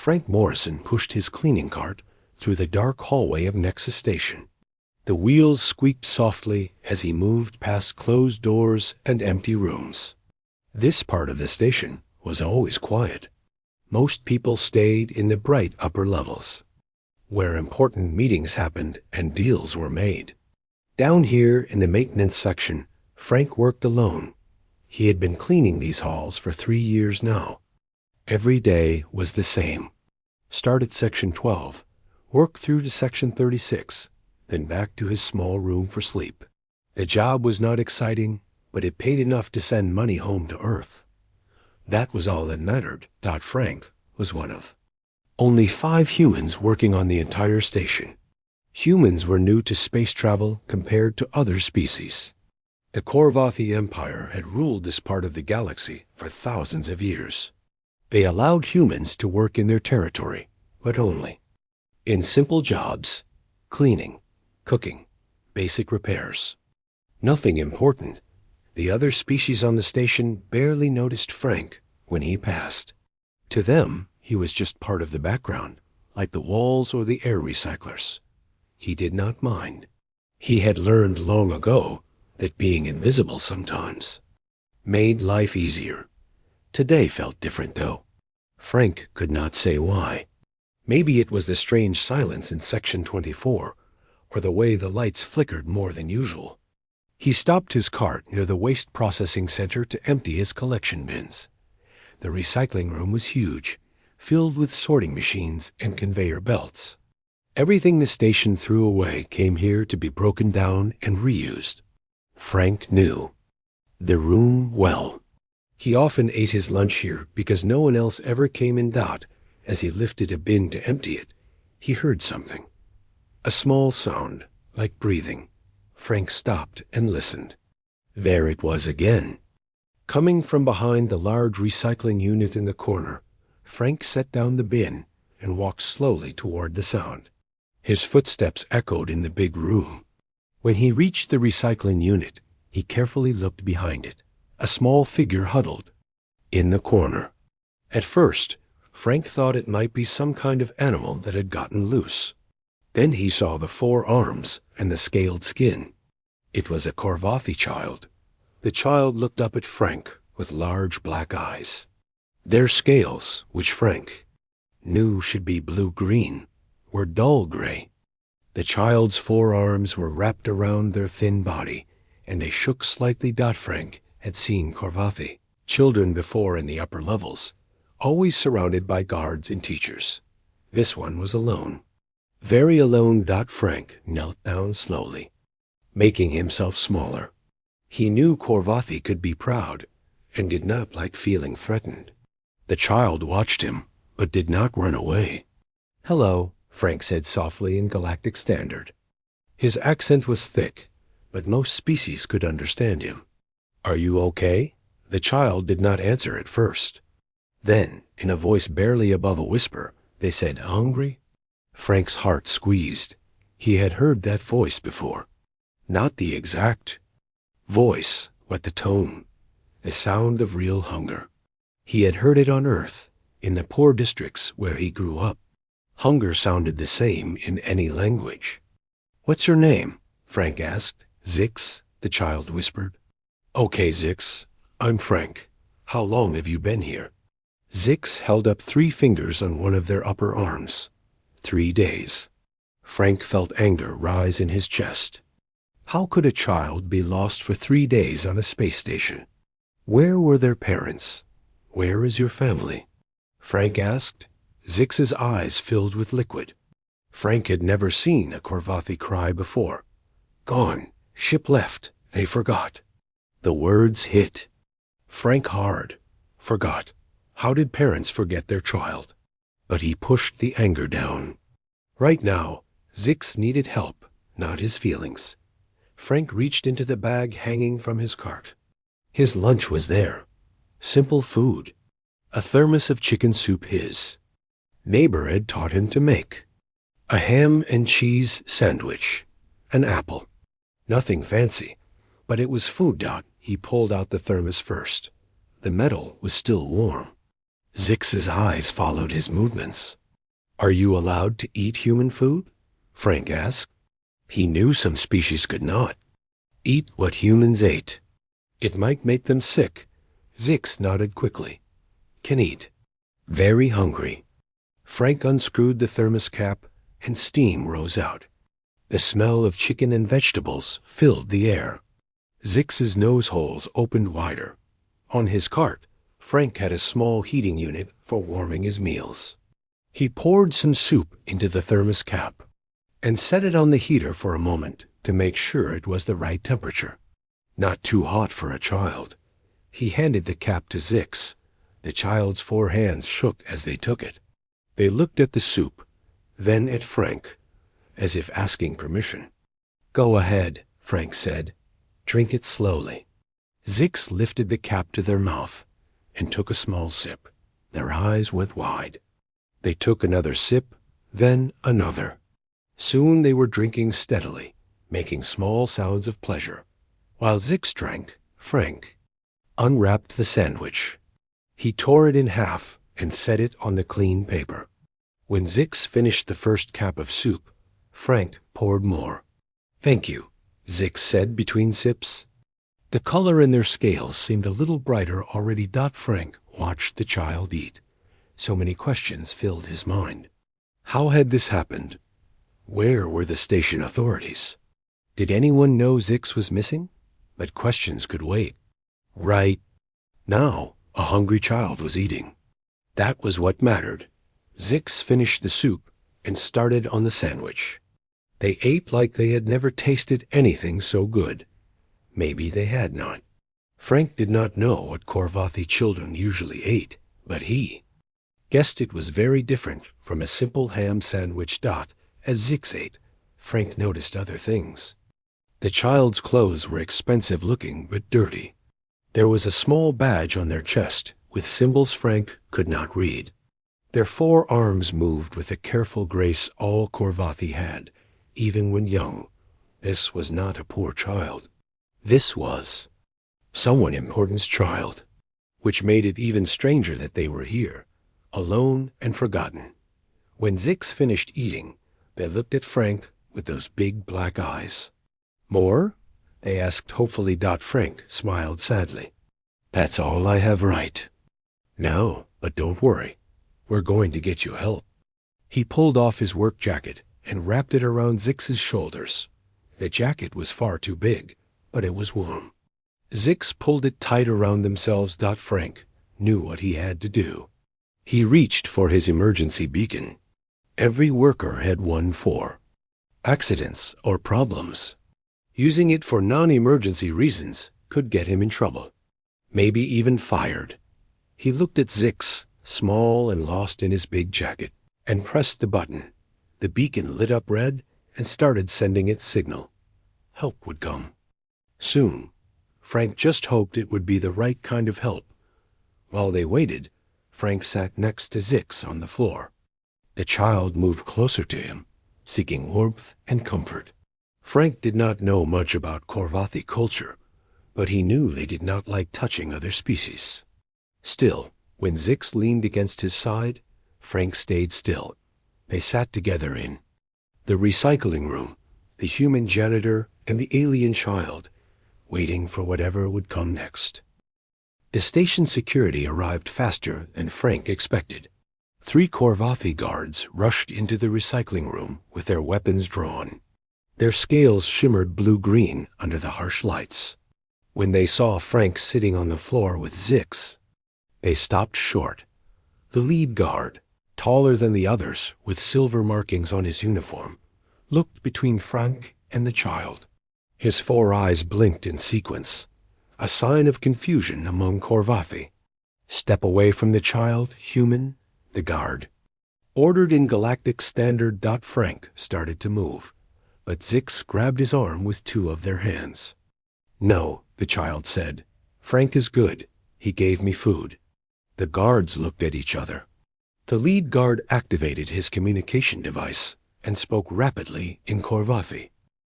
Frank Morrison pushed his cleaning cart through the dark hallway of Nexus Station. The wheels squeaked softly as he moved past closed doors and empty rooms. This part of the station was always quiet. Most people stayed in the bright upper levels, where important meetings happened and deals were made. Down here in the maintenance section, Frank worked alone. He had been cleaning these halls for 3 years now. Every day was the same. Start at Section 12, work through to Section 36, then back to his small room for sleep. The job was not exciting, but it paid enough to send money home to Earth. That was all that mattered. Frank was one of only 5 humans working on the entire station. Humans were new to space travel compared to other species. The Korvathi Empire had ruled this part of the galaxy for thousands of years. They allowed humans to work in their territory, but only in simple jobs: cleaning, cooking, basic repairs. Nothing important. The other species on the station barely noticed Frank when he passed. To them, he was just part of the background, like the walls or the air recyclers. He did not mind. He had learned long ago that being invisible sometimes made life easier. Today felt different, though. Frank could not say why. Maybe it was the strange silence in Section 24, or the way the lights flickered more than usual. He stopped his cart near the waste processing center to empty his collection bins. The recycling room was huge, filled with sorting machines and conveyor belts. Everything the station threw away came here to be broken down and reused. Frank knew the room well. He often ate his lunch here because no one else ever came in. As he lifted a bin to empty it, he heard something. A small sound, like breathing. Frank stopped and listened. There it was again. Coming from behind the large recycling unit in the corner, Frank set down the bin and walked slowly toward the sound. His footsteps echoed in the big room. When he reached the recycling unit, he carefully looked behind it. A small figure huddled in the corner. At first, Frank thought it might be some kind of animal that had gotten loose. Then he saw the 4 arms and the scaled skin. It was a Korvathi child. The child looked up at Frank with large black eyes. Their scales, which Frank knew should be blue-green, were dull gray. The child's 4 arms were wrapped around their thin body, and they shook slightly. Frank had seen Korvathi children before in the upper levels, always surrounded by guards and teachers. This one was alone. Very alone. Frank knelt down slowly, making himself smaller. He knew Korvathi could be proud and did not like feeling threatened. The child watched him, but did not run away. "Hello," Frank said softly in Galactic Standard. His accent was thick, but most species could understand him. "Are you okay?" The child did not answer at first. Then, in a voice barely above a whisper, they said, "Hungry?" Frank's heart squeezed. He had heard that voice before. Not the exact voice, but the tone, the sound of real hunger. He had heard it on Earth, in the poor districts where he grew up. Hunger sounded the same in any language. "What's your name?" Frank asked. "Zix," the child whispered. "Okay, Zix, I'm Frank. How long have you been here?" Zix held up 3 fingers on one of their upper arms. 3 days. Frank felt anger rise in his chest. How could a child be lost for 3 days on a space station? Where were their parents? Where is your family? Frank asked. Zix's eyes filled with liquid. Frank had never seen a Korvathi cry before. Gone. Ship left. They forgot. The words hit Frank hard. Forgot. How did parents forget their child? But he pushed the anger down. Right now, Zix needed help, not his feelings. Frank reached into the bag hanging from his cart. His lunch was there. Simple food. A thermos of chicken soup his neighbor had taught him to make. A ham and cheese sandwich. An apple. Nothing fancy, but it was food. He pulled out the thermos first. The metal was still warm. Zix's eyes followed his movements. "Are you allowed to eat human food?" Frank asked. He knew some species could not. Eat what humans ate. It might make them sick. Zix nodded quickly. "Can eat." Very hungry. Frank unscrewed the thermos cap, and steam rose out. The smell of chicken and vegetables filled the air. Zix's nose holes opened wider. On his cart, Frank had a small heating unit for warming his meals. He poured some soup into the thermos cap and set it on the heater for a moment to make sure it was the right temperature. Not too hot for a child. He handed the cap to Zix. The child's 4 hands shook as they took it. They looked at the soup, then at Frank, as if asking permission. "Go ahead," Frank said. "Drink it slowly." Zix lifted the cap to their mouth and took a small sip. Their eyes went wide. They took another sip, then another. Soon they were drinking steadily, making small sounds of pleasure. While Zix drank, Frank unwrapped the sandwich. He tore it in half and set it on the clean paper. When Zix finished the first cup of soup, Frank poured more. "Thank you," Zix said between sips. The color in their scales seemed a little brighter already. Frank watched the child eat. So many questions filled his mind. How had this happened? Where were the station authorities? Did anyone know Zix was missing? But questions could wait. Right now, a hungry child was eating. That was what mattered. Zix finished the soup and started on the sandwich. They ate like they had never tasted anything so good. Maybe they had not. Frank did not know what Corvathi children usually ate, but he guessed it was very different from a simple ham sandwich. As Zix ate, Frank noticed other things. The child's clothes were expensive looking but dirty. There was a small badge on their chest with symbols Frank could not read. Their 4 arms moved with the careful grace all Corvathi had, even when young. This was not a poor child. This was someone important's child, which made it even stranger that they were here, alone and forgotten. When Zix finished eating, they looked at Frank with those big black eyes. "More?" they asked hopefully. Frank smiled sadly. "That's all I have right." "No, but don't worry. We're going to get you help." He pulled off his work jacket and wrapped it around Zix's shoulders. The jacket was far too big, but it was warm. Zix pulled it tight around themselves. Frank knew what he had to do. He reached for his emergency beacon. Every worker had one for accidents or problems. Using it for non-emergency reasons could get him in trouble, maybe even fired. He looked at Zix, small and lost in his big jacket, and pressed the button. The beacon lit up red and started sending its signal. Help would come. Soon. Frank just hoped it would be the right kind of help. While they waited, Frank sat next to Zix on the floor. The child moved closer to him, seeking warmth and comfort. Frank did not know much about Corvathi culture, but he knew they did not like touching other species. Still, when Zix leaned against his side, Frank stayed still. They sat together in the recycling room, the human janitor and the alien child, waiting for whatever would come next. The station security arrived faster than Frank expected. 3 Corvathi guards rushed into the recycling room with their weapons drawn. Their scales shimmered blue-green under the harsh lights. When they saw Frank sitting on the floor with Zix, they stopped short. The lead guard, taller than the others with silver markings on his uniform, looked between Frank and the child. His 4 eyes blinked in sequence, a sign of confusion among Corvathi. "Step away from the child, human," the guard ordered in Galactic Standard. Frank started to move, but Zix grabbed his arm with 2 of their hands. "No," the child said. "Frank is good. He gave me food." The guards looked at each other. The lead guard activated his communication device and spoke rapidly in Corvathi.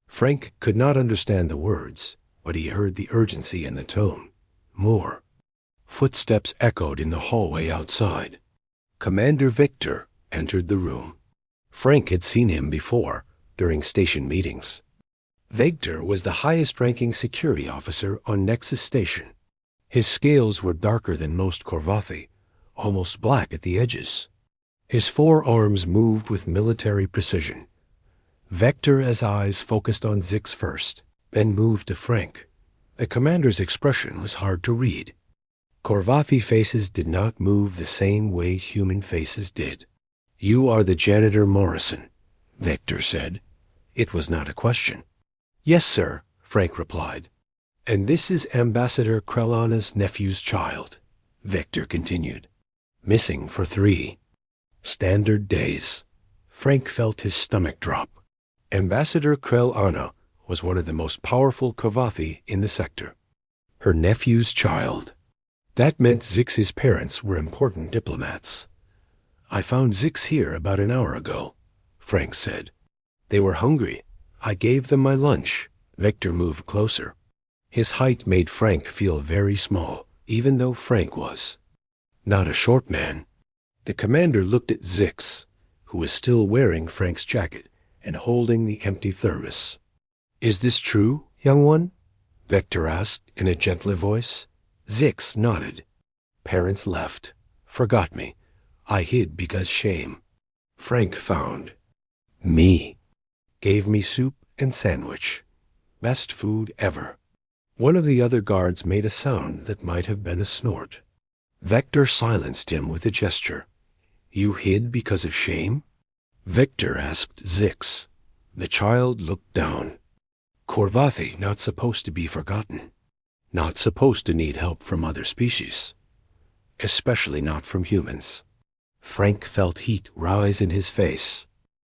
Frank could not understand the words, but he heard the urgency in the tone. More. Footsteps echoed in the hallway outside. Commander Victor entered the room. Frank had seen him before, during station meetings. Victor was the highest-ranking security officer on Nexus Station. His scales were darker than most Corvathi, almost black at the edges. His forearms moved with military precision. Victor's eyes focused on Zix first, then moved to Frank. The commander's expression was hard to read. Corvathi faces did not move the same way human faces did. "You are the Janitor Morrison," Victor said. It was not a question. "Yes, sir," Frank replied. "And this is Ambassador Krellana's nephew's child," Victor continued. "Missing for 3 standard days." Frank felt his stomach drop. Ambassador Krellana was one of the most powerful Corvathi in the sector. Her nephew's child. That meant Zix's parents were important diplomats. "I found Zix here about an hour ago," Frank said. "They were hungry. I gave them my lunch." Victor moved closer. His height made Frank feel very small, even though Frank was not a short man. The commander looked at Zix, who was still wearing Frank's jacket and holding the empty thermos. "Is this true, young one?" Victor asked in a gentler voice. Zix nodded. "Parents left. Forgot me. I hid because shame. Frank found me. Gave me soup and sandwich. Best food ever." One of the other guards made a sound that might have been a snort. Victor silenced him with a gesture. "You hid because of shame?" Victor asked Zix. The child looked down. Corvathi not supposed to be forgotten. Not supposed to need help from other species. Especially not from humans. Frank felt heat rise in his face.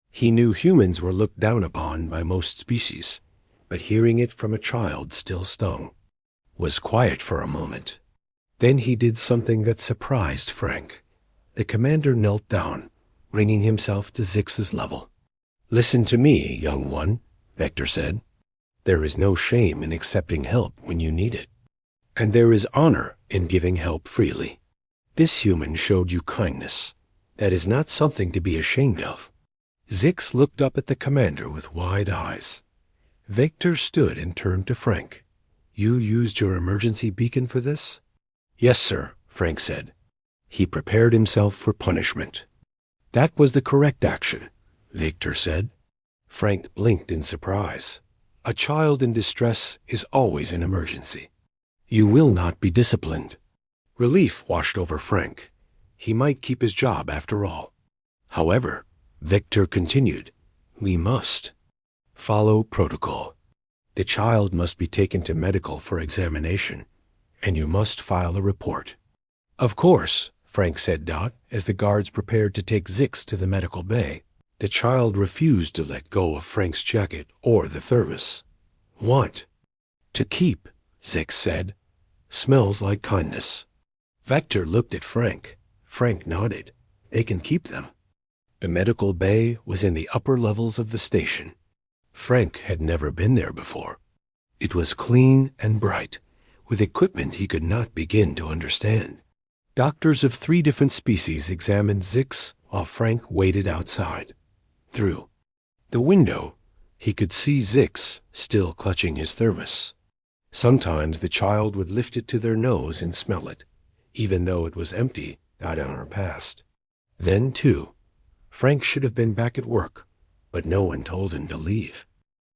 He knew humans were looked down upon by most species, but hearing it from a child still stung. Was quiet for a moment. Then he did something that surprised Frank. The commander knelt down, bringing himself to Zix's level. "Listen to me, young one," Victor said. "There is no shame in accepting help when you need it. And there is honor in giving help freely. This human showed you kindness. That is not something to be ashamed of." Zix looked up at the commander with wide eyes. Victor stood and turned to Frank. "You used your emergency beacon for this?" "Yes, sir," Frank said. He prepared himself for punishment. "That was the correct action," Victor said. Frank blinked in surprise. A child in distress is always an emergency. "You will not be disciplined." Relief washed over Frank. He might keep his job after all. However, Victor continued, "We must follow protocol. The child must be taken to medical for examination, and you must file a report." "Of course," Frank said as the guards prepared to take Zix to the medical bay. The child refused to let go of Frank's jacket or the thermos. "Want to keep," Zix said. "Smells like kindness." Victor looked at Frank. Frank nodded. "They can keep them." The medical bay was in the upper levels of the station. Frank had never been there before. It was clean and bright, with equipment he could not begin to understand. Doctors of 3 different species examined Zix while Frank waited outside. Through the window, he could see Zix still clutching his thermos. Sometimes the child would lift it to their nose and smell it, even though it was empty, not an hour past. Then, too, Frank should have been back at work, but no one told him to leave.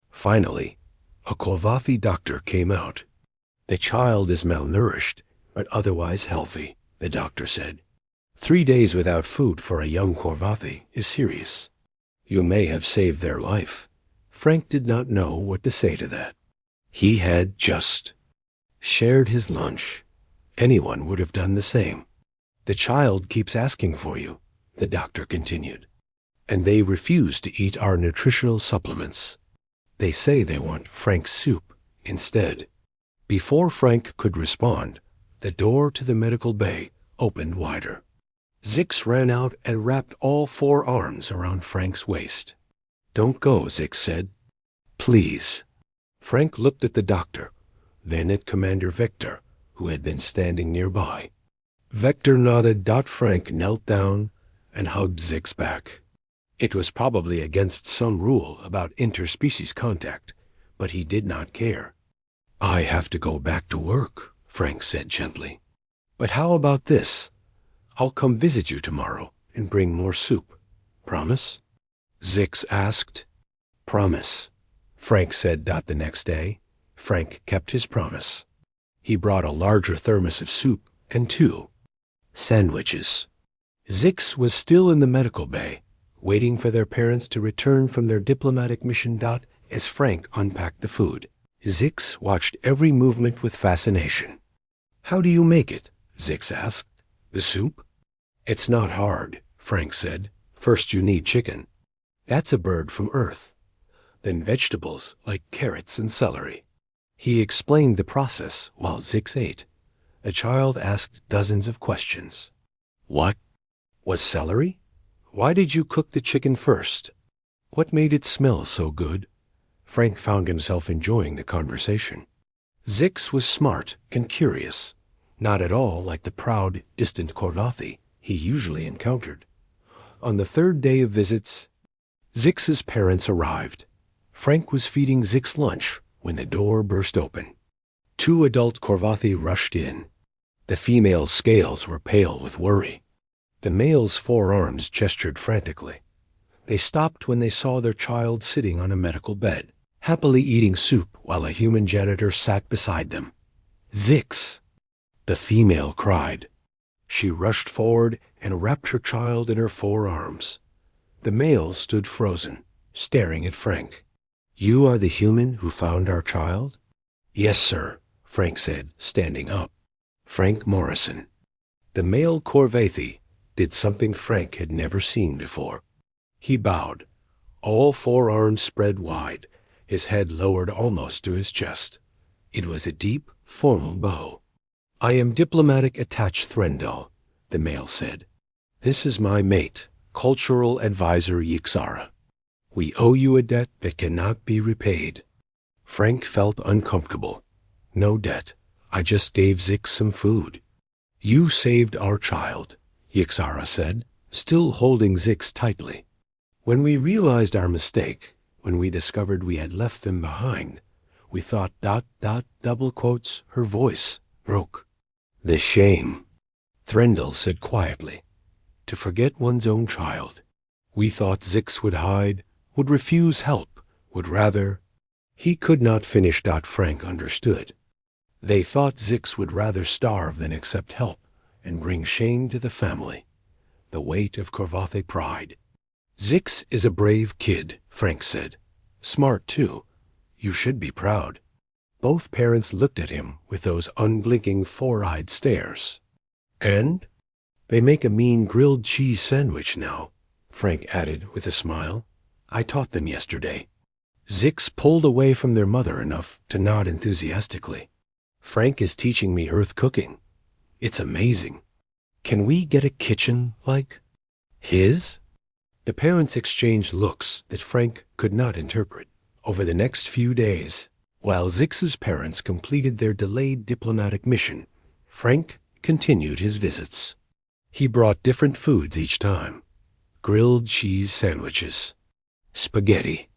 Finally, a Corvathi doctor came out. "The child is malnourished, but otherwise healthy," the doctor said. 3 days without food for a young Corvathi is serious. You may have saved their life. Frank did not know what to say to that. He had just shared his lunch. Anyone would have done the same. "The child keeps asking for you," the doctor continued. "And they refuse to eat our nutritional supplements. They say they want Frank's soup instead." Before Frank could respond, the door to the medical bay opened wider. Zix ran out and wrapped all 4 arms around Frank's waist. "Don't go," Zix said. "Please." Frank looked at the doctor, then at Commander Victor, who who had been standing nearby. Vector nodded. Frank knelt down and hugged Zix back. It was probably against some rule about interspecies contact, but he did not care. "I have to go back to work," Frank said gently. "But how about this? I'll come visit you tomorrow and bring more soup. Promise?" Zix asked. "Promise," Frank said. The next day, Frank kept his promise. He brought a larger thermos of soup and 2 sandwiches. Zix was still in the medical bay, waiting for their parents to return from their diplomatic mission. As Frank unpacked the food, Zix watched every movement with fascination. "How do you make it?" Zix asked. "The soup?" "It's not hard," Frank said. "First you need chicken. That's a bird from Earth. Then vegetables like carrots and celery." He explained the process while Zix ate. The child asked dozens of questions. "What was celery? Why did you cook the chicken first? What made it smell so good?" Frank found himself enjoying the conversation. Zix was smart and curious, not at all like the proud, distant Korvathi he usually encountered. On the 3rd day of visits, Zix's parents arrived. Frank was feeding Zix lunch when the door burst open. 2 adult Korvathi rushed in. The female's scales were pale with worry. The male's forearms gestured frantically. They stopped when they saw their child sitting on a medical bed, happily eating soup while a human janitor sat beside them. "Zix!" the female cried. She rushed forward and wrapped her child in her forearms. The male stood frozen, staring at Frank. "You are the human who found our child?" "Yes, sir," Frank said, standing up. "Frank Morrison." The male Korvathi did something Frank had never seen before. He bowed, all forearms spread wide, his head lowered almost to his chest. It was a deep, formal bow. "I am Diplomatic Attached Threndel," the male said. "This is my mate, Cultural Advisor Yixara. We owe you a debt that cannot be repaid." Frank felt uncomfortable. "No debt. I just gave Zix some food." "You saved our child," Yixara said, still holding Zix tightly. "When we realized our mistake, when we discovered we had left them behind, we thought ... double quotes, her voice broke. "The shame," Threndel said quietly, "to forget one's own child. We thought Zix would hide, would refuse help, would rather—" He could not finish. Frank understood. They thought Zix would rather starve than accept help and bring shame to the family, the weight of Korvathi pride. "Zix is a brave kid," Frank said. "Smart, too. You should be proud." Both parents looked at him with those unblinking four-eyed stares. "And they make a mean grilled cheese sandwich now," Frank added with a smile. "I taught them yesterday." Zix pulled away from their mother enough to nod enthusiastically. "Frank is teaching me Earth cooking. It's amazing. Can we get a kitchen like his?" The parents exchanged looks that Frank could not interpret. Over the next few days, while Zix's parents completed their delayed diplomatic mission, Frank continued his visits. He brought different foods each time. Grilled cheese sandwiches, spaghetti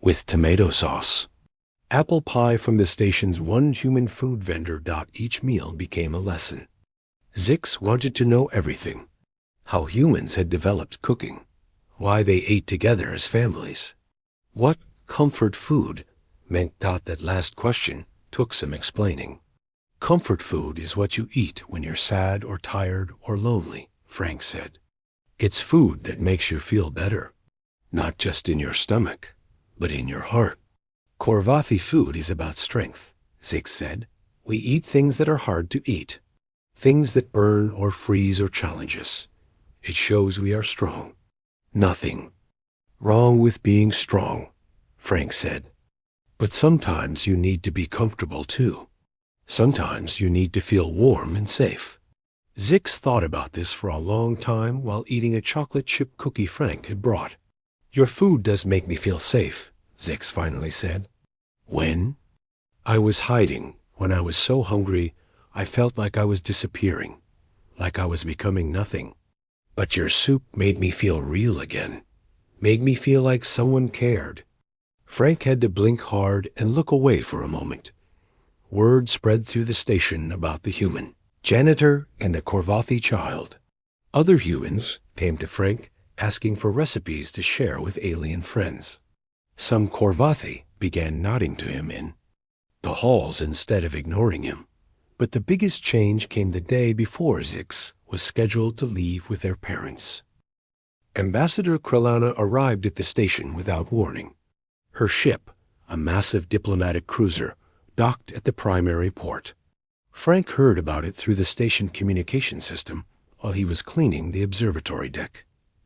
with tomato sauce, apple pie from the station's one human food vendor. Each meal became a lesson. Zix wanted to know everything: how humans had developed cooking, why they ate together as families, what comfort food meant. That last question took some explaining. "Comfort food is what you eat when you're sad or tired or lonely," Frank said. "It's food that makes you feel better, not just in your stomach, but in your heart." "Korvathi food is about strength," Zix said. "We eat things that are hard to eat, things that burn or freeze or challenge us. It shows we are strong." "Nothing wrong with being strong," Frank said. "But sometimes you need to be comfortable too. Sometimes you need to feel warm and safe." Zix thought about this for a long time while eating a chocolate chip cookie Frank had brought. "Your food does make me feel safe," Zix finally said. "When?" "I was hiding when I was so hungry I felt like I was disappearing, like I was becoming nothing. But your soup made me feel real again, made me feel like someone cared. Frank had to blink hard and look away for a moment. Word spread through the station about the human, Janitor, and the Korvathi child. Other humans came to Frank asking for recipes to share with alien friends. Some Korvathi began nodding to him in the halls instead of ignoring him. But the biggest change came the day before Zix was scheduled to leave with their parents. Ambassador Krellana arrived at the station without warning. Her ship, a massive diplomatic cruiser, docked at the primary port. Frank heard about it through the station communication system while he was cleaning the observatory deck.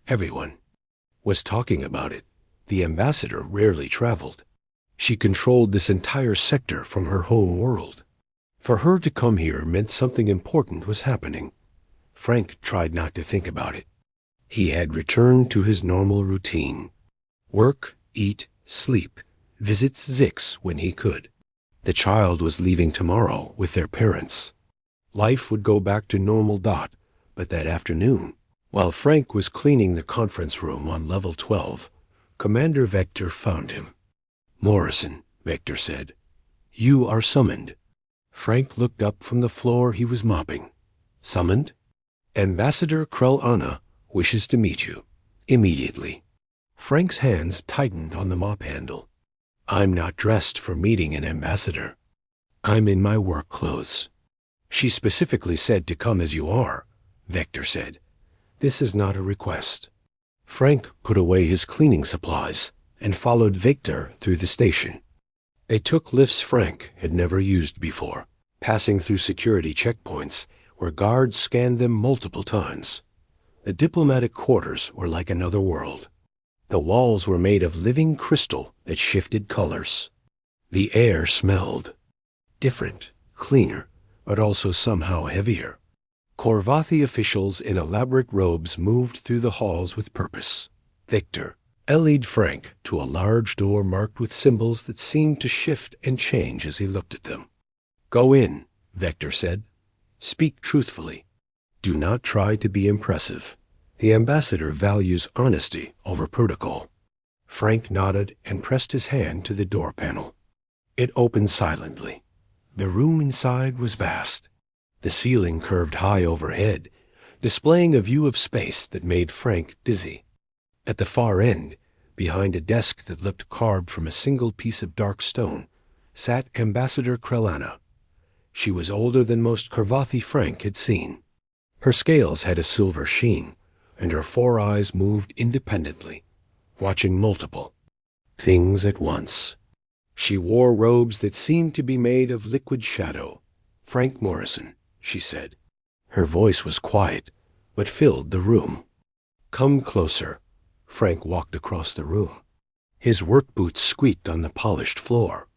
Everyone was talking about it. The ambassador rarely traveled. She controlled this entire sector from her home world. For her to come here meant something important was happening. Frank tried not to think about it. He had returned to his normal routine. Work, eat, sleep, visits Zix when he could. The child was leaving tomorrow with their parents. Life would go back to normal. But that afternoon, while Frank was cleaning the conference room on level 12, Commander Vector found him. "Morrison," Vector said, "you are summoned." Frank looked up from the floor he was mopping. "Summoned? Ambassador Krellana wishes to meet you. Immediately." Frank's hands tightened on the mop handle. "I'm not dressed for meeting an ambassador. I'm in my work clothes." "She specifically said to come as you are," Vector said. "This is not a request." Frank put away his cleaning supplies and followed Vector through the station. They took lifts Frank had never used before, passing through security checkpoints where guards scanned them multiple times. The diplomatic quarters were like another world. The walls were made of living crystal that shifted colors. The air smelled different, cleaner, but also somehow heavier. Korvathi officials in elaborate robes moved through the halls with purpose. Victor lead Frank to a large door marked with symbols that seemed to shift and change as he looked at them. "Go in," Vector said. "Speak truthfully. Do not try to be impressive. The ambassador values honesty over protocol." Frank nodded and pressed his hand to the door panel. It opened silently. The room inside was vast. The ceiling curved high overhead, displaying a view of space that made Frank dizzy. At the far end, behind a desk that looked carved from a single piece of dark stone, sat Ambassador Krellana. She was older than most Korvathi Frank had seen. Her scales had a silver sheen, and her 4 eyes moved independently, watching multiple things at once. She wore robes that seemed to be made of liquid shadow. "Frank Morrison," she said. Her voice was quiet, but filled the room. "Come closer." Frank walked across the room. His work boots squeaked on the polished floor.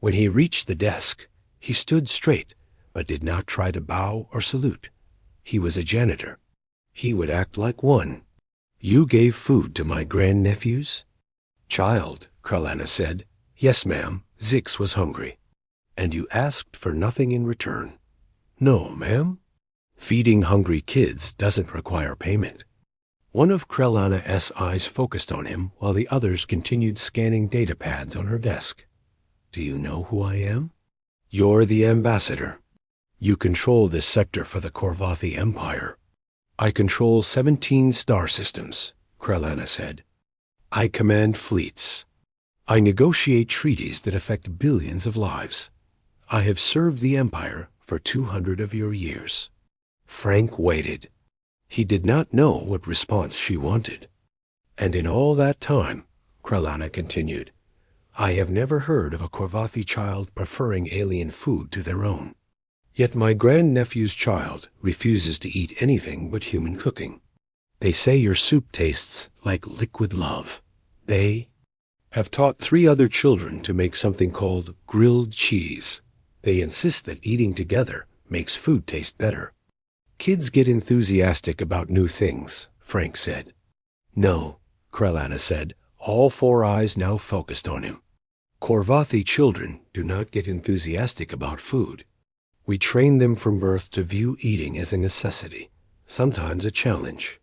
When he reached the desk, he stood straight, but did not try to bow or salute. He was a janitor. He would act like one. "You gave food to my grandnephews?" "Child," Krellana said. "Yes, ma'am. Zix was hungry." "And you asked for nothing in return?" "No, ma'am. Feeding hungry kids doesn't require payment." One of Krellana's eyes focused on him while the others continued scanning data pads on her desk. "Do you know who I am?" "You're the ambassador. You control this sector for the Korvathi Empire." "I control 17 star systems," Krellana said. "I command fleets. I negotiate treaties that affect billions of lives. I have served the Empire for 200 of your years." Frank waited. He did not know what response she wanted. "And in all that time," Krellana continued, "I have never heard of a Korvathi child preferring alien food to their own. Yet my grandnephew's child refuses to eat anything but human cooking. They say your soup tastes like liquid love. They have taught 3 other children to make something called grilled cheese. They insist that eating together makes food taste better." "Kids get enthusiastic about new things," Frank said. "No," Krellana said, all 4 eyes now focused on him. "Korvathi children do not get enthusiastic about food. We train them from birth to view eating as a necessity, sometimes a challenge,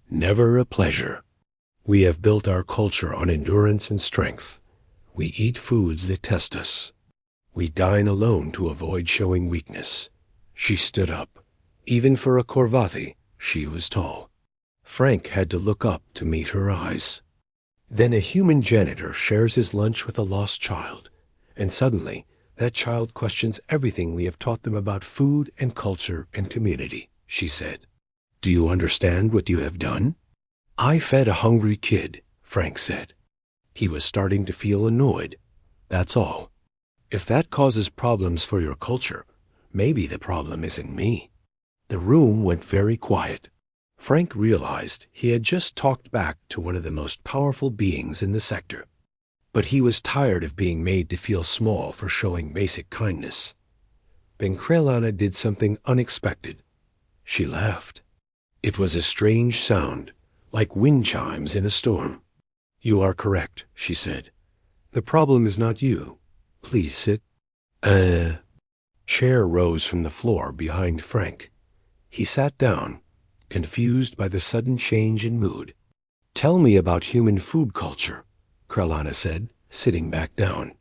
never a pleasure. We have built our culture on endurance and strength. We eat foods that test us. We dine alone to avoid showing weakness. She stood up. Even for a Corvathi, she was tall. Frank had to look up to meet her eyes. Then a human janitor shares his lunch with a lost child, and suddenly that child questions everything we have taught them about food and culture and community, she said. Do you understand what you have done? I fed a hungry kid, Frank said. He was starting to feel annoyed. That's all. If that causes problems for your culture, maybe the problem isn't me. The room went very quiet. Frank realized he had just talked back to one of the most powerful beings in the sector. But he was tired of being made to feel small for showing basic kindness. Then Krelana did something unexpected. She laughed. It was a strange sound, like wind chimes in a storm. You are correct, she said. The problem is not you. Please sit. Chair rose from the floor behind Frank. He sat down, confused by the sudden change in mood. Tell me about human food culture, Krelana said, sitting back down.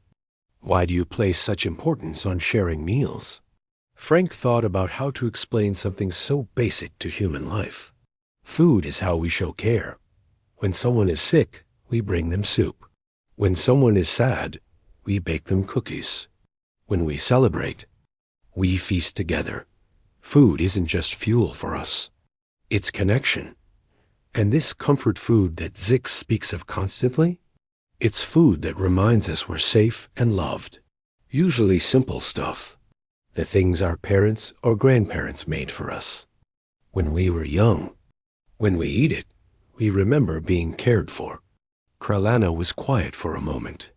Why do you place such importance on sharing meals? Frank thought about how to explain something so basic to human life. Food is how we show care. When someone is sick, we bring them soup. When someone is sad, we bake them cookies. When we celebrate, we feast together. Food isn't just fuel for us. It's connection. And this comfort food that Zix speaks of constantly, it's food that reminds us we're safe and loved. Usually simple stuff. The things our parents or grandparents made for us. When we were young, when we eat it, we remember being cared for. Krelana was quiet for a moment.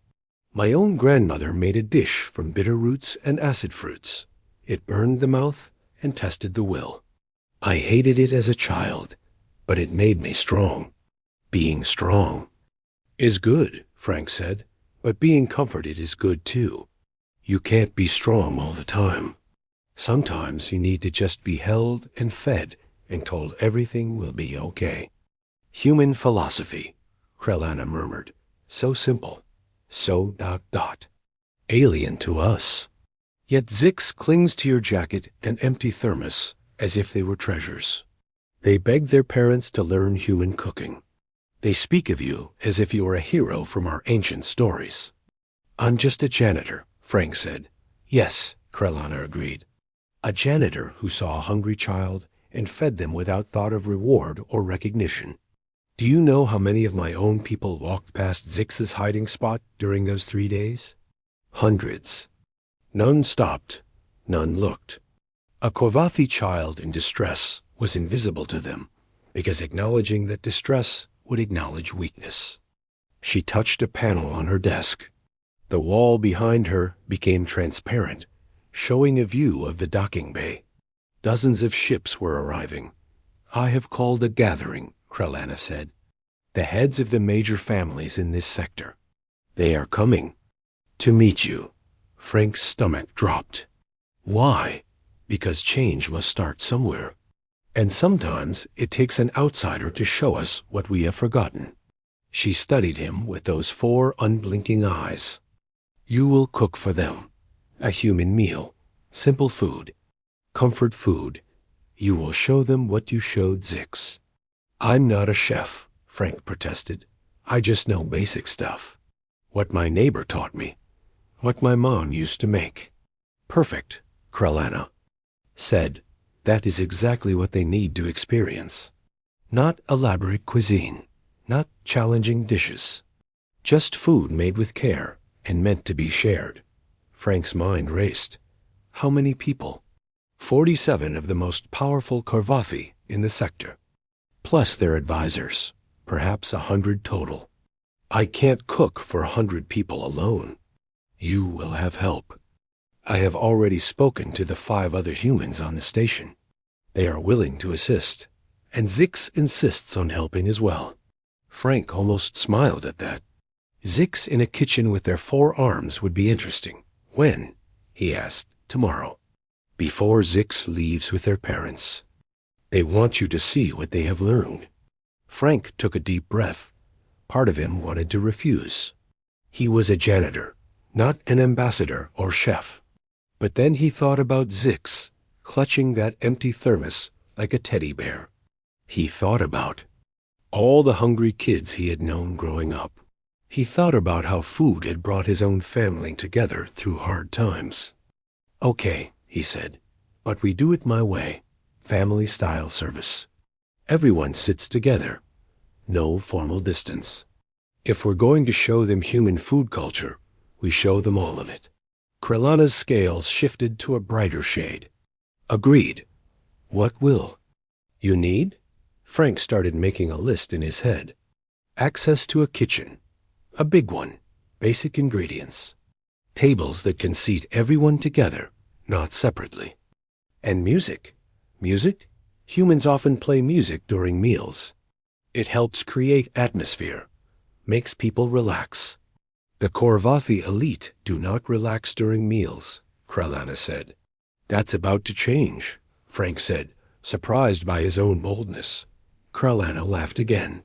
My own grandmother made a dish from bitter roots and acid fruits. It burned the mouth and tested the will. I hated it as a child, but it made me strong. Being strong is good, Frank said, but being comforted is good too. You can't be strong all the time. Sometimes you need to just be held and fed and told everything will be okay. Human philosophy, Krelana murmured. So simple. So ... alien to us. Yet Zix clings to your jacket and empty thermos as if they were treasures. They beg their parents to learn human cooking. They speak of you as if you were a hero from our ancient stories. I'm just a janitor, Frank said. Yes, Krelana agreed. A janitor who saw a hungry child and fed them without thought of reward or recognition. Do you know how many of my own people walked past Zix's hiding spot during those 3 days? Hundreds. None stopped. None looked. A Corvathi child in distress was invisible to them, because acknowledging that distress would acknowledge weakness. She touched a panel on her desk. The wall behind her became transparent, showing a view of the docking bay. Dozens of ships were arriving. I have called a gathering, Krelana said. The heads of the major families in this sector. They are coming to meet you. Frank's stomach dropped. Why? Because change must start somewhere. And sometimes it takes an outsider to show us what we have forgotten. She studied him with those 4 unblinking eyes. You will cook for them. A human meal. Simple food. Comfort food. You will show them what you showed Zix. I'm not a chef, Frank protested. I just know basic stuff. What my neighbor taught me. What my mom used to make. Perfect, Krelana said. That is exactly what they need to experience. Not elaborate cuisine. Not challenging dishes. Just food made with care and meant to be shared. Frank's mind raced. How many people? 47 of the most powerful Corvathi in the sector. Plus their advisors. Perhaps 100 total. I can't cook for 100 people alone. You will have help. I have already spoken to the 5 other humans on the station. They are willing to assist, and Zix insists on helping as well. Frank almost smiled at that. Zix in a kitchen with their 4 arms would be interesting. When? He asked. Tomorrow. before Zix leaves with their parents. They want you to see what they have learned. Frank took a deep breath. Part of him wanted to refuse. He was a janitor, not an ambassador or chef. But then he thought about Zix, clutching that empty thermos like a teddy bear. He thought about all the hungry kids he had known growing up. He thought about how food had brought his own family together through hard times. "Okay," he said, "but we do it my way, family-style service. Everyone sits together. No formal distance. If we're going to show them human food culture, we show them all of it." Krellana's scales shifted to a brighter shade. "Agreed. What will you need?" Frank started making a list in his head. Access to a kitchen. A big one. Basic ingredients. Tables that can seat everyone together, not separately. And music. Music? Humans often play music during meals. It helps create atmosphere, makes people relax. "The Korvathi elite do not relax during meals," Krellana said. "That's about to change," Frank said, surprised by his own boldness. Krellana laughed again.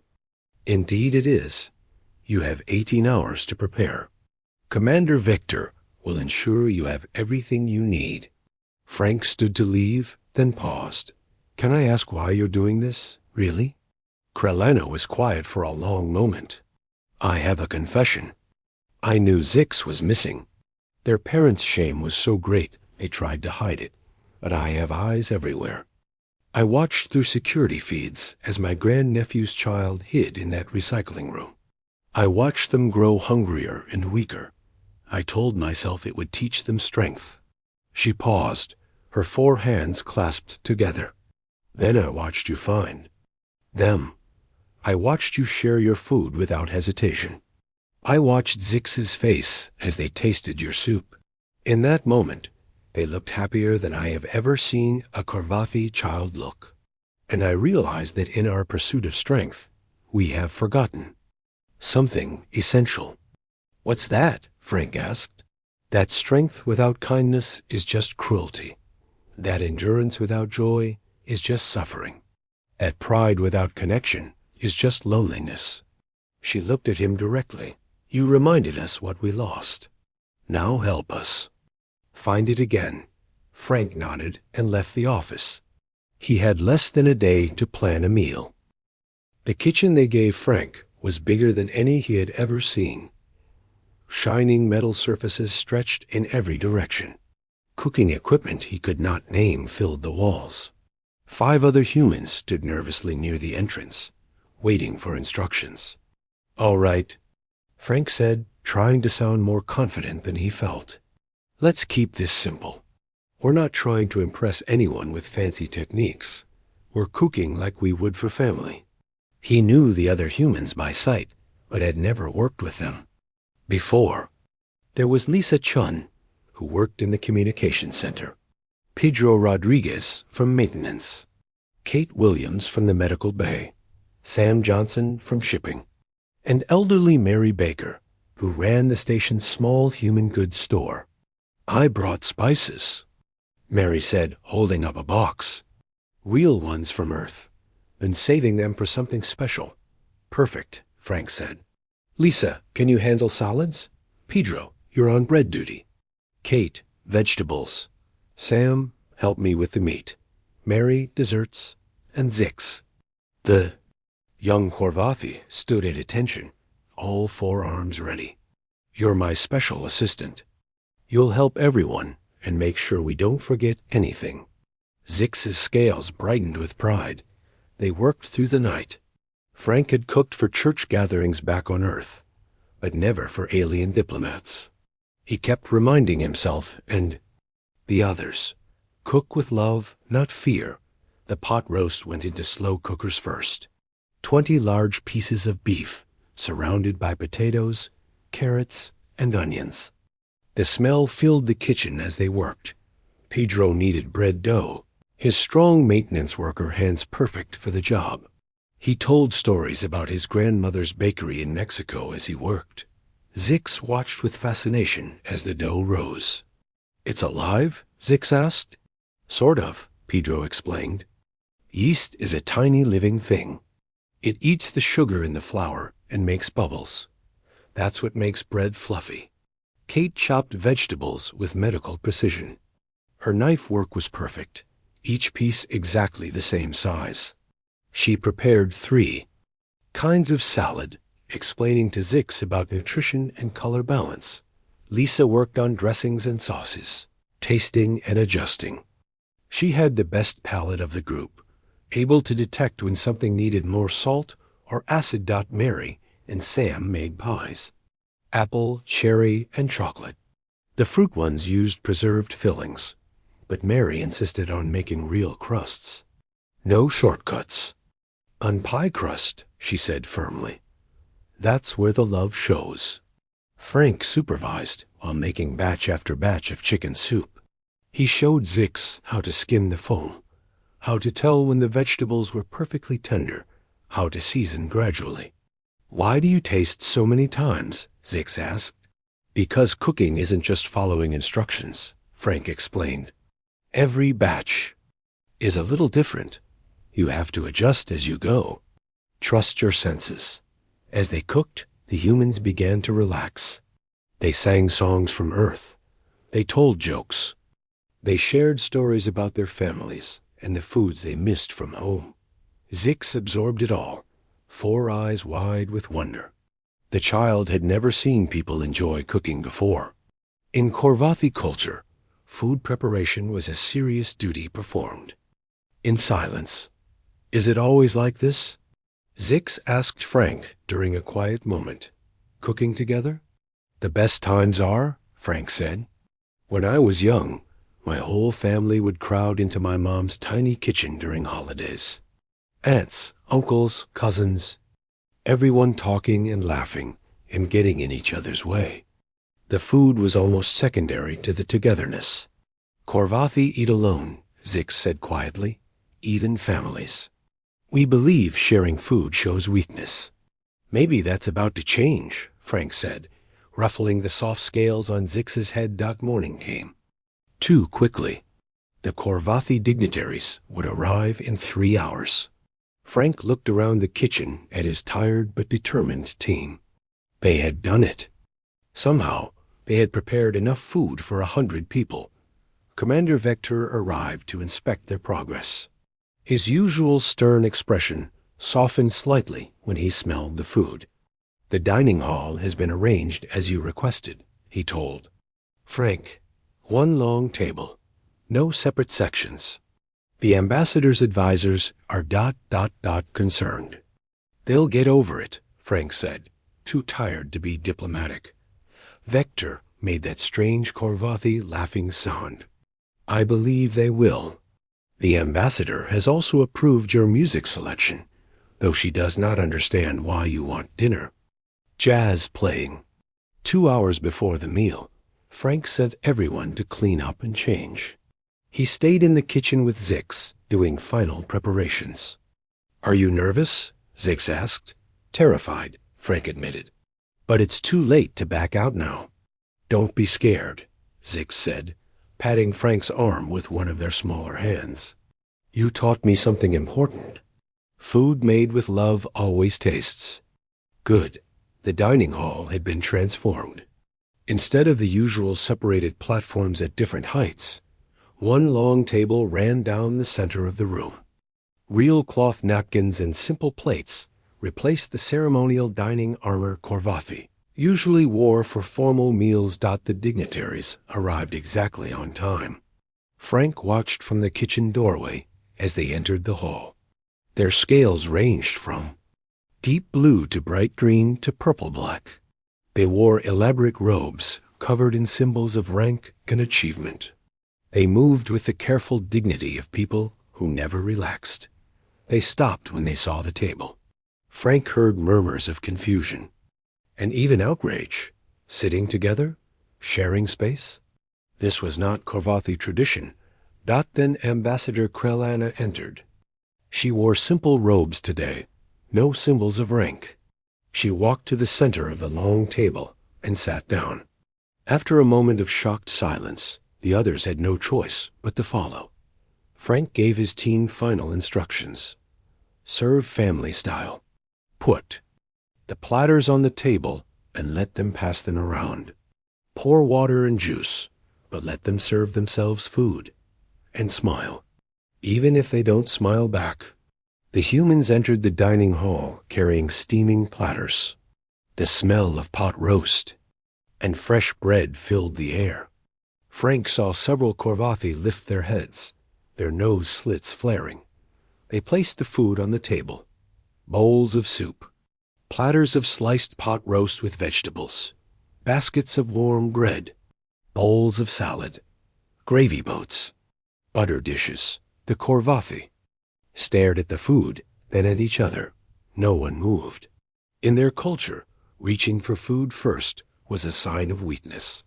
"Indeed it is. You have 18 hours to prepare. Commander Victor will ensure you have everything you need." Frank stood to leave, then paused. "Can I ask why you're doing this, really?" Krellana was quiet for a long moment. "I have a confession. I knew Zix was missing. Their parents' shame was so great they tried to hide it, but I have eyes everywhere. I watched through security feeds as my grandnephew's child hid in that recycling room. I watched them grow hungrier and weaker. I told myself it would teach them strength." She paused, her 4 hands clasped together. "Then I watched you find them. I watched you share your food without hesitation. I watched Zix's face as they tasted your soup. In that moment, they looked happier than I have ever seen a Korvathi child look. And I realized that in our pursuit of strength, we have forgotten something essential." "What's that?" Frank asked. "That strength without kindness is just cruelty. That endurance without joy is just suffering. That pride without connection is just loneliness." She looked at him directly. "You reminded us what we lost. Now help us find it again." Frank nodded and left the office. He had less than a day to plan a meal. The kitchen they gave Frank was bigger than any he had ever seen. Shining metal surfaces stretched in every direction. Cooking equipment he could not name filled the walls. 5 other humans stood nervously near the entrance, waiting for instructions. "All right," Frank said, trying to sound more confident than he felt. "Let's keep this simple. We're not trying to impress anyone with fancy techniques. We're cooking like we would for family." He knew the other humans by sight, but had never worked with them before. There was Lisa Chun, who worked in the communications center, Pedro Rodriguez from maintenance, Kate Williams from the medical bay, Sam Johnson from shipping, and elderly Mary Baker, who ran the station's small human goods store. "I brought spices," Mary said, holding up a box. "Real ones from Earth. Been saving them for something special." "Perfect," Frank said. "Lisa, can you handle solids? Pedro, you're on bread duty. Kate, vegetables. Sam, help me with the meat. Mary, desserts. And Zix." The young Korvathi stood at attention, all 4 arms ready. "You're my special assistant. You'll help everyone and make sure we don't forget anything." Zix's scales brightened with pride. They worked through the night. Frank had cooked for church gatherings back on Earth, but never for alien diplomats. He kept reminding himself and the others, cook with love, not fear. The pot roast went into slow cookers first. 20 large pieces of beef, surrounded by potatoes, carrots, and onions. The smell filled the kitchen as they worked. Pedro needed bread dough, his strong maintenance worker hands perfect for the job. He told stories about his grandmother's bakery in Mexico as he worked. Zix watched with fascination as the dough rose. "It's alive?" Zix asked. Sort of, Pedro explained. Yeast is a tiny living thing. It eats the sugar in the flour and makes bubbles. That's what makes bread fluffy. Kate chopped vegetables with medical precision. Her knife work was perfect, each piece exactly the same size. She prepared 3 kinds of salad, explaining to Zix about nutrition and color balance. Lisa worked on dressings and sauces, tasting and adjusting. She had the best palate of the group, able to detect when something needed more salt or acid. Mary and Sam made pies. Apple, cherry, and chocolate. The fruit ones used preserved fillings, but Mary insisted on making real crusts. No shortcuts. On pie crust, she said firmly. That's where the love shows. Frank supervised on making batch after batch of chicken soup. He showed Zix how to skim the foam, how to tell when the vegetables were perfectly tender, how to season gradually. Why do you taste so many times? Zix asked. Because cooking isn't just following instructions, Frank explained. Every batch is a little different. You have to adjust as you go. Trust your senses. As they cooked, the humans began to relax. They sang songs from Earth. They told jokes. They shared stories about their families and the foods they missed from home. Zix absorbed it all, 4 eyes wide with wonder. The child had never seen people enjoy cooking before. In Korvathi culture, food preparation was a serious duty performed. In silence. Is it always like this? Zix asked Frank during a quiet moment. Cooking together? The best times are, Frank said. When I was young, my whole family would crowd into my mom's tiny kitchen during holidays. Aunts, uncles, cousins, everyone talking and laughing and getting in each other's way. The food was almost secondary to the togetherness. Korvathi eat alone, Zix said quietly, even families. We believe sharing food shows weakness. Maybe that's about to change, Frank said, ruffling the soft scales on Zix's head. Morning came. Too quickly. The Korvathi dignitaries would arrive in 3 hours. Frank looked around the kitchen at his tired but determined team. They had done it. Somehow, they had prepared enough food for 100 people. Commander Vector arrived to inspect their progress. His usual stern expression softened slightly when he smelled the food. The dining hall has been arranged as you requested, he told. Frank, 1 long table, no separate sections. The ambassador's advisors are ... concerned. They'll get over it, Frank said, too tired to be diplomatic. Vector made that strange Korvathi laughing sound. I believe they will. The ambassador has also approved your music selection, though she does not understand why you want dinner. Jazz playing. 2 hours before the meal, Frank sent everyone to clean up and change. He stayed in the kitchen with Zix, doing final preparations. Are you nervous? Zix asked. Terrified, Frank admitted. But it's too late to back out now. Don't be scared, Zix said, patting Frank's arm with one of their smaller hands. You taught me something important. Food made with love always tastes. Good. The dining hall had been transformed. Instead of the usual separated platforms at different heights, 1 long table ran down the center of the room. Real cloth napkins and simple plates replaced the ceremonial dining armor Korvathi usually wore for formal meals. The dignitaries arrived exactly on time. Frank watched from the kitchen doorway as they entered the hall. Their scales ranged from deep blue to bright green to purple black. They wore elaborate robes covered in symbols of rank and achievement. They moved with the careful dignity of people who never relaxed. They stopped when they saw the table. Frank heard murmurs of confusion and even outrage. Sitting together? Sharing space? This was not Korvathi tradition. Then Ambassador Krellana entered. She wore simple robes today, no symbols of rank. She walked to the center of the long table and sat down. After a moment of shocked silence, the others had no choice but to follow. Frank gave his team final instructions. Serve family style. Put the platters on the table and let them pass them around. Pour water and juice, but let them serve themselves food. And smile, even if they don't smile back. The humans entered the dining hall carrying steaming platters. The smell of pot roast and fresh bread filled the air. Frank saw several Corvathi lift their heads, their nose slits flaring. They placed the food on the table. Bowls of soup, platters of sliced pot roast with vegetables, baskets of warm bread, bowls of salad, gravy boats, butter dishes. The Corvathi stared at the food, then at each other. No one moved. In their culture, reaching for food first was a sign of weakness.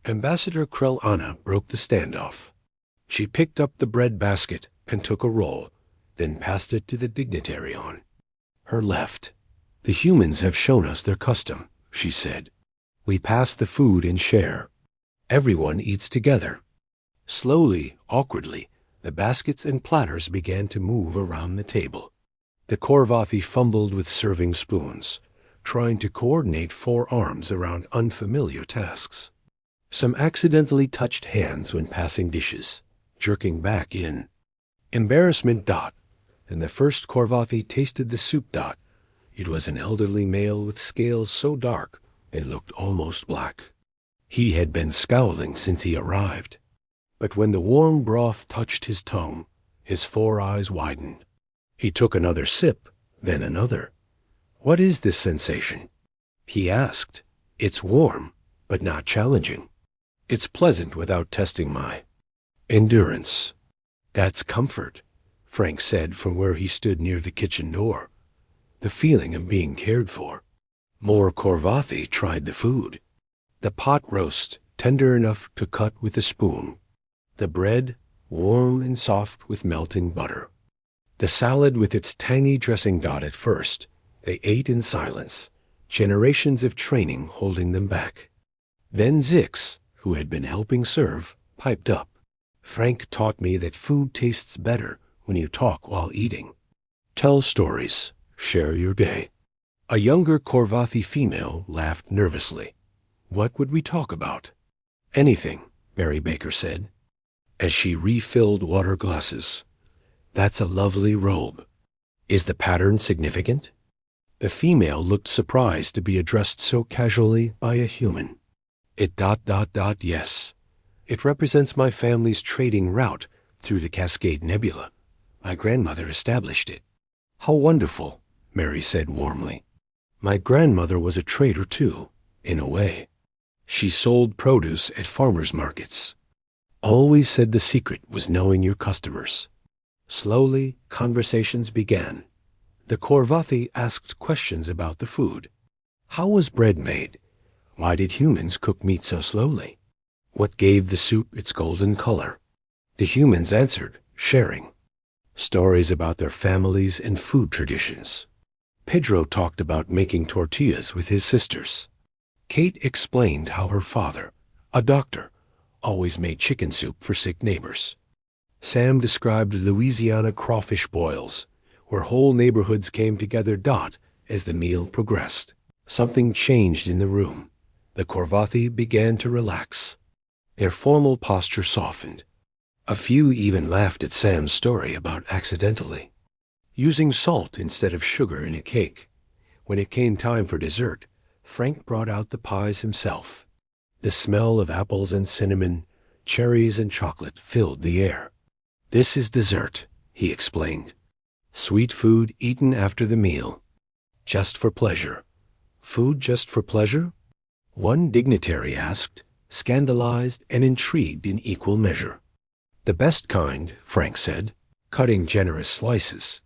Ambassador Krell Anna broke the standoff. She picked up the bread basket and took a roll, then passed it to the dignitary on her left. The humans have shown us their custom, she said. We pass the food and share. Everyone eats together. Slowly, awkwardly, the baskets and platters began to move around the table. The Corvathi fumbled with serving spoons, trying to coordinate forearms around unfamiliar tasks. Some accidentally touched hands when passing dishes, jerking back in. Embarrassment. And the first Corvathi tasted the soup. It was an elderly male with scales so dark they looked almost black. He had been scowling since he arrived. But when the warm broth touched his tongue, his 4 eyes widened. He took another sip, then another. What is this sensation? He asked. It's warm, but not challenging. It's pleasant without testing my endurance. That's comfort, Frank said from where he stood near the kitchen door. The feeling of being cared for. More Corvathi tried the food. The pot roast, tender enough to cut with a spoon. The bread, warm and soft with melting butter. The salad with its tangy dressing. At first, they ate in silence, generations of training holding them back. Then Zix, who had been helping serve, piped up. Frank taught me that food tastes better when you talk while eating. Tell stories. Share your day. A younger Corvathi female laughed nervously. What would we talk about? Anything, Mary Baker said, as she refilled water glasses. That's a lovely robe. Is the pattern significant? The female looked surprised to be addressed so casually by a human. Yes. It represents my family's trading route through the Cascade Nebula. My grandmother established it. How wonderful, Mary said warmly. My grandmother was a trader too, in a way. She sold produce at farmers' markets. Always said the secret was knowing your customers. Slowly, conversations began. The Corvathi asked questions about the food. How was bread made? Why did humans cook meat so slowly? What gave the soup its golden color? The humans answered, sharing. Stories about their families and food traditions. Pedro talked about making tortillas with his sisters. Kate explained how her father, a doctor, always made chicken soup for sick neighbors. Sam described Louisiana crawfish boils, where whole neighborhoods came together. As the meal progressed, something changed in the room. The Corvathi began to relax. Their formal posture softened. A few even laughed at Sam's story about accidentally using salt instead of sugar in a cake. When it came time for dessert, Frank brought out the pies himself. The smell of apples and cinnamon, cherries and chocolate filled the air. This is dessert, he explained. Sweet food eaten after the meal. Just for pleasure. Food just for pleasure? One dignitary asked, scandalized and intrigued in equal measure. The best kind, Frank said, cutting generous slices.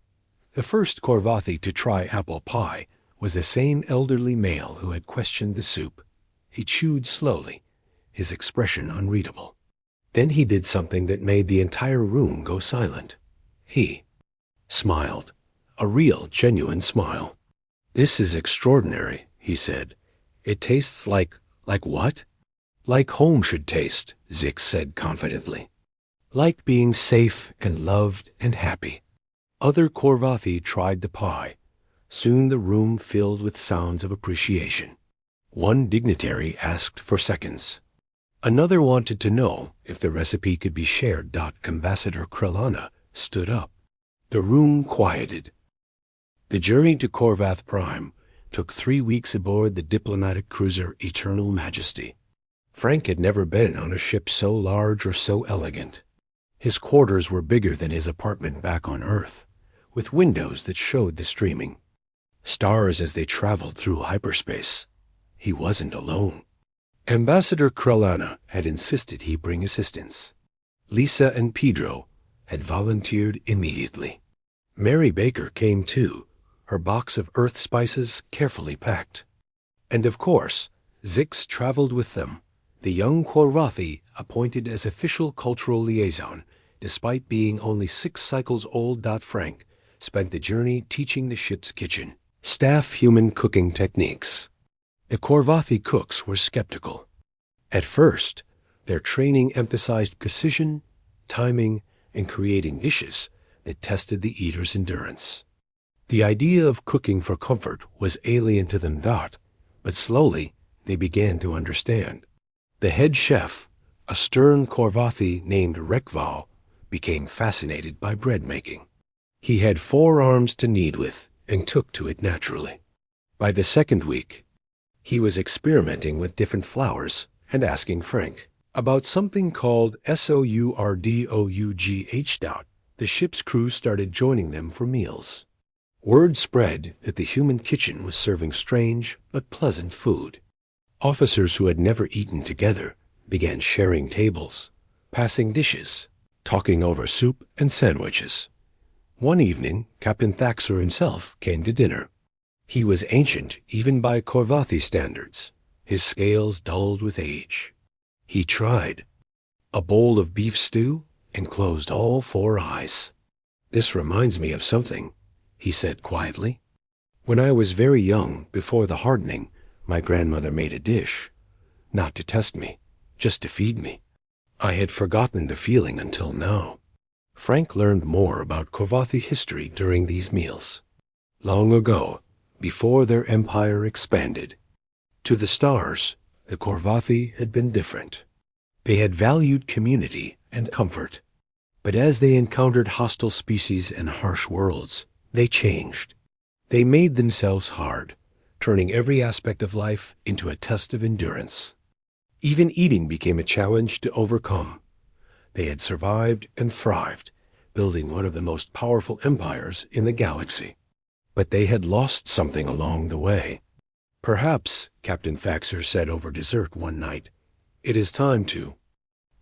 The first Corvathi to try apple pie was the same elderly male who had questioned the soup. He chewed slowly, his expression unreadable. Then he did something that made the entire room go silent. He smiled, a real, genuine smile. This is extraordinary, he said. It tastes like what? Like home should taste, Zix said confidently. liked being safe and loved and happy. Other Korvathi tried the pie. Soon the room filled with sounds of appreciation. One dignitary asked for seconds. Another wanted to know if the recipe could be shared. Ambassador Krellana stood up. The room quieted. The journey to Korvath Prime took 3 weeks aboard the diplomatic cruiser Eternal Majesty. Frank had never been on a ship so large or so elegant. His quarters were bigger than his apartment back on Earth, with windows that showed the streaming stars as they traveled through hyperspace. He wasn't alone. Ambassador Krellana had insisted he bring assistance. Lisa and Pedro had volunteered immediately. Mary Baker came too, her box of Earth spices carefully packed. And of course, Zix traveled with them, the young Korvathi appointed as official cultural liaison, despite being only 6 cycles old. Frank spent the journey teaching the ship's kitchen staff human cooking techniques. The Korvathi cooks were skeptical. At first, their training emphasized precision, timing, and creating dishes that tested the eater's endurance. The idea of cooking for comfort was alien to them. But slowly they began to understand. The head chef, a stern Korvathi named Rekval, became fascinated by bread making. He had 4 arms to knead with and took to it naturally. By the second week, he was experimenting with different flours and asking Frank about something called SOURDOUGH. The ship's crew started joining them for meals. Word spread that the human kitchen was serving strange but pleasant food. Officers who had never eaten together began sharing tables, passing dishes, talking over soup and sandwiches. One evening, Captain Thaxter himself came to dinner. He was ancient even by Korvathi standards, his scales dulled with age. He tried a bowl of beef stew and closed all 4 eyes. "This reminds me of something," he said quietly. "When I was very young, before the hardening, my grandmother made a dish, not to test me, just to feed me. I had forgotten the feeling until now." Frank learned more about Korvathi history during these meals. Long ago, before their empire expanded, to the stars, the Korvathi had been different. They had valued community and comfort. But as they encountered hostile species and harsh worlds, they changed. They made themselves hard, turning every aspect of life into a test of endurance. Even eating became a challenge to overcome. They had survived and thrived, building one of the most powerful empires in the galaxy. But they had lost something along the way. "Perhaps," Captain Thaxter said over dessert one night, "it is time to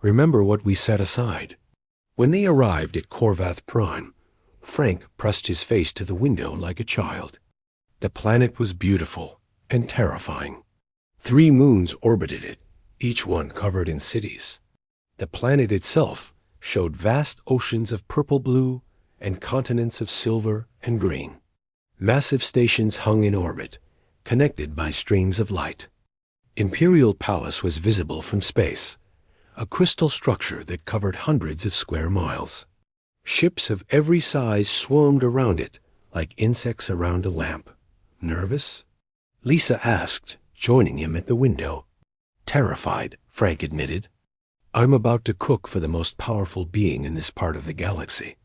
remember what we set aside." When they arrived at Korvath Prime, Frank pressed his face to the window like a child. The planet was beautiful and terrifying. 3 moons orbited it, each one covered in cities. The planet itself showed vast oceans of purple-blue and continents of silver and green. Massive stations hung in orbit, connected by streams of light. Imperial Palace was visible from space, a crystal structure that covered hundreds of square miles. Ships of every size swarmed around it like insects around a lamp. "Nervous?" Lisa asked, joining him at the window. "Terrified," Frank admitted. "I'm about to cook for the most powerful being in this part of the galaxy.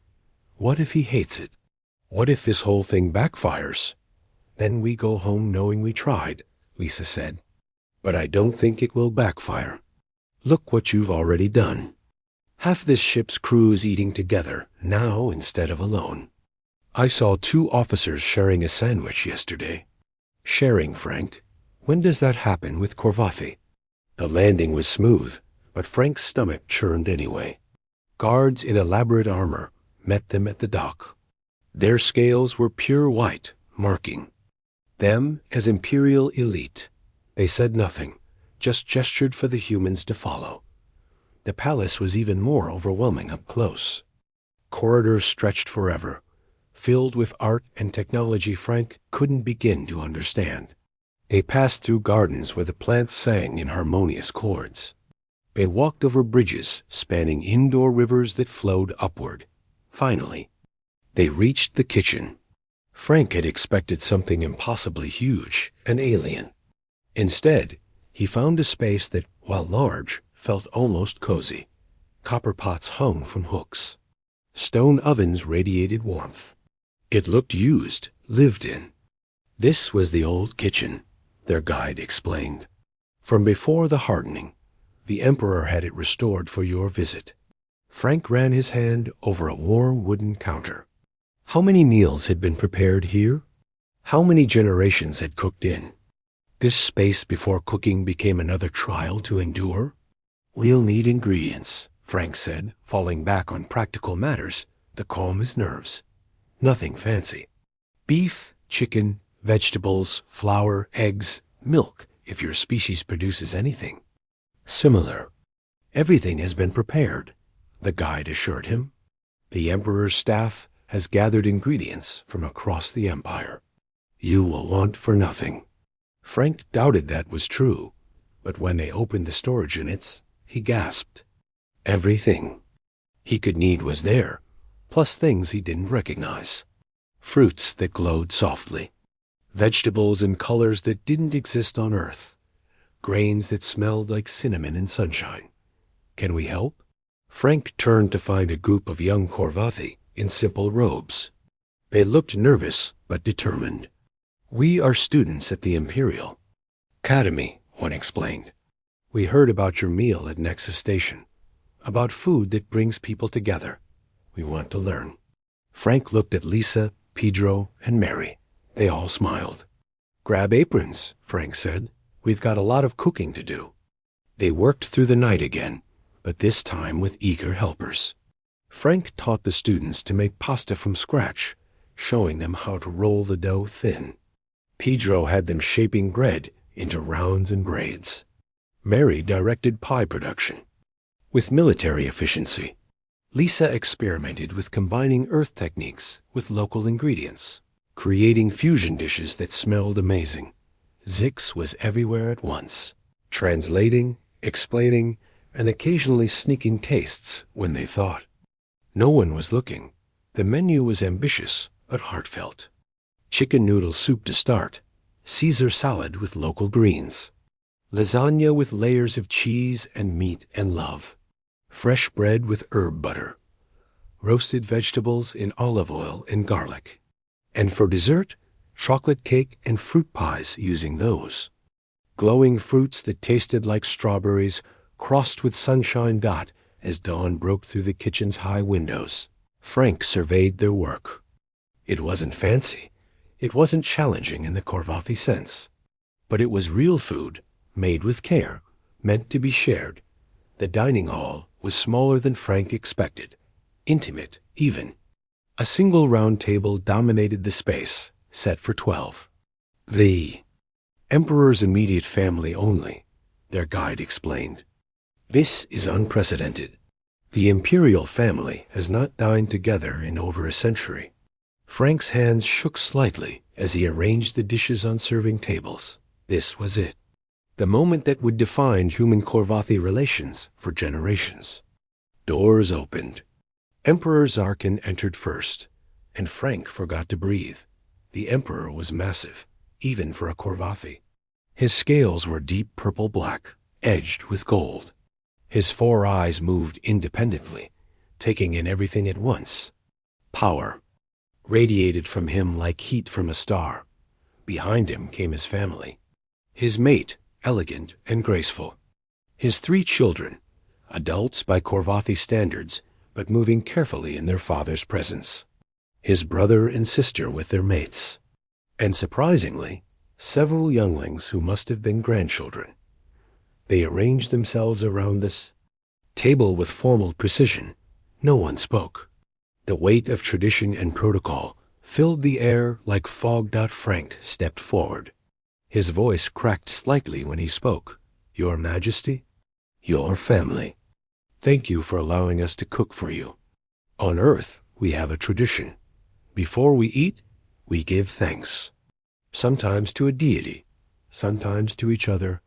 What if he hates it? What if this whole thing backfires? Then we go home knowing we tried," Lisa said. "But I don't think it will backfire. Look what you've already done. Half this ship's crew is eating together now instead of alone. I saw 2 officers sharing a sandwich yesterday." "Sharing, Frank? When does that happen with Korvathi?" The landing was smooth, but Frank's stomach churned anyway. Guards in elaborate armor met them at the dock. Their scales were pure white, marking them as Imperial elite. They said nothing, just gestured for the humans to follow. The palace was even more overwhelming up close. Corridors stretched forever, filled with art and technology Frank couldn't begin to understand. They passed through gardens where the plants sang in harmonious chords. They walked over bridges spanning indoor rivers that flowed upward. Finally, they reached the kitchen. Frank had expected something impossibly huge and alien. Instead, he found a space that, while large, felt almost cozy. Copper pots hung from hooks. Stone ovens radiated warmth. It looked used, lived in. This was the old kitchen, their guide explained. From before the hardening, the Emperor had it restored for your visit. Frank ran his hand over a warm wooden counter. How many meals had been prepared here? How many generations had cooked in? This space before cooking became another trial to endure? We'll need ingredients, Frank said, falling back on practical matters, the calm as nerves. Nothing fancy. Beef, chicken, vegetables, flour, eggs, milk, if your species produces anything. Similar. Everything has been prepared, the guide assured him. The Emperor's staff has gathered ingredients from across the empire. You will want for nothing. Frank doubted that was true, but when they opened the storage units, he gasped. Everything he could need was there, plus things he didn't recognize. Fruits that glowed softly. Vegetables in colors that didn't exist on Earth. Grains that smelled like cinnamon and sunshine. Can we help? Frank turned to find a group of young Korvathi in simple robes. They looked nervous but determined. We are students at the Imperial Academy, one explained. We heard about your meal at Nexus Station, about food that brings people together. We want to learn. Frank looked at Lisa, Pedro, and Mary. They all smiled. Grab aprons, Frank said. We've got a lot of cooking to do. They worked through the night again, but this time with eager helpers. Frank taught the students to make pasta from scratch, showing them how to roll the dough thin. Pedro had them shaping bread into rounds and braids. Mary directed pie production. With military efficiency, Lisa experimented with combining earth techniques with local ingredients, creating fusion dishes that smelled amazing. Zix was everywhere at once, translating, explaining, and occasionally sneaking tastes when they thought. No one was looking. The menu was ambitious but heartfelt. Chicken noodle soup to start, Caesar salad with local greens, lasagna with layers of cheese and meat and love, fresh bread with herb butter, roasted vegetables in olive oil and garlic, and for dessert, chocolate cake and fruit pies using those. Glowing fruits that tasted like strawberries crossed with sunshine dot as dawn broke through the kitchen's high windows. Frank surveyed their work. It wasn't fancy. It wasn't challenging in the Korvathi sense. But it was real food, made with care, meant to be shared. The dining hall was smaller than Frank expected. Intimate, even. A single round table dominated the space, set for 12. The Emperor's immediate family only, their guide explained. This is unprecedented. The Imperial family has not dined together in over a century. Frank's hands shook slightly as he arranged the dishes on serving tables. This was it. The moment that would define human Korvathi relations for generations. Doors opened. Emperor Zarkin entered first, and Frank forgot to breathe. The Emperor was massive, even for a Korvathi. His scales were deep purple-black, edged with gold. His 4 eyes moved independently, taking in everything at once. Power radiated from him like heat from a star. Behind him came his family. His mate, elegant and graceful. His 3 children, adults by Korvathi standards, but moving carefully in their father's presence. His brother and sister with their mates. And surprisingly, several younglings who must have been grandchildren. They arranged themselves around this table with formal precision. No one spoke. The weight of tradition and protocol filled the air like fog. Frank stepped forward. His voice cracked slightly when he spoke. Your Majesty, your family. Thank you for allowing us to cook for you. On Earth, we have a tradition. Before we eat, we give thanks. Sometimes to a deity, sometimes to each other,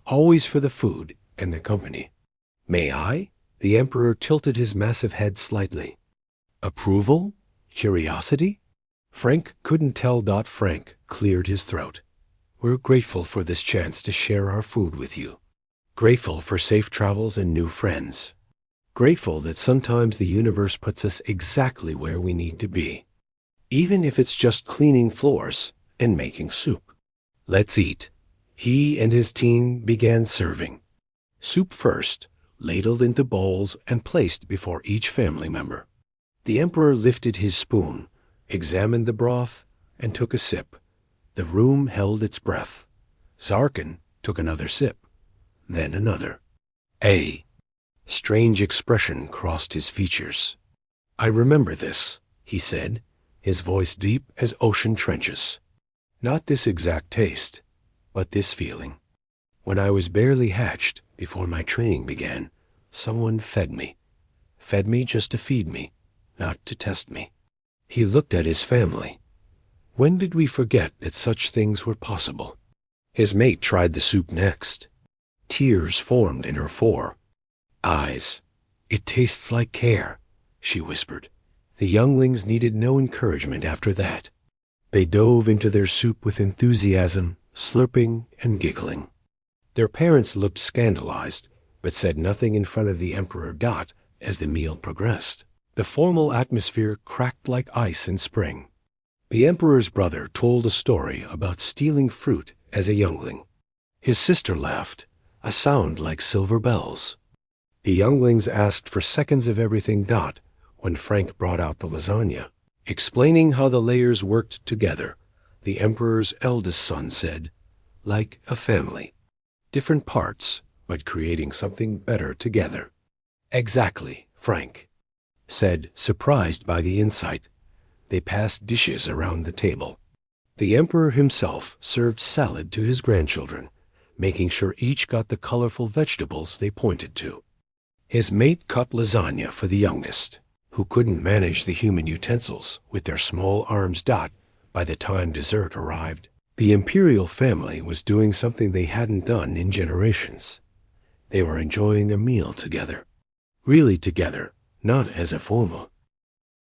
always for the food and the company. May I? The Emperor tilted his massive head slightly. Approval? Curiosity? Frank couldn't tell. Frank cleared his throat. We're grateful for this chance to share our food with you. Grateful for safe travels and new friends. Grateful that sometimes the universe puts us exactly where we need to be. Even if it's just cleaning floors and making soup. Let's eat. He and his team began serving. Soup first, ladled into bowls and placed before each family member. The Emperor lifted his spoon, examined the broth, and took a sip. The room held its breath. Zarkin took another sip, then another. A strange expression crossed his features. I remember this, he said, his voice deep as ocean trenches. Not this exact taste, but this feeling. When I was barely hatched, before my training began, someone fed me. Fed me just to feed me, not to test me. He looked at his family. When did we forget that such things were possible? His mate tried the soup next. Tears formed in her eyes. It tastes like care, she whispered. The younglings needed no encouragement after that. They dove into their soup with enthusiasm, slurping and giggling. Their parents looked scandalized, but said nothing in front of the Emperor. As the meal progressed, the formal atmosphere cracked like ice in spring. The Emperor's brother told a story about stealing fruit as a youngling. His sister laughed, a sound like silver bells. The younglings asked for seconds of everything. When Frank brought out the lasagna, explaining how the layers worked together, the Emperor's eldest son said, like a family. Different parts, but creating something better together. Exactly, Frank said, surprised by the insight. They passed dishes around the table. The Emperor himself served salad to his grandchildren, making sure each got the colorful vegetables they pointed to. His mate cut lasagna for the youngest, who couldn't manage the human utensils with their small arms. By the time dessert arrived, the Imperial family was doing something they hadn't done in generations. They were enjoying a meal together. Really together, not as a formal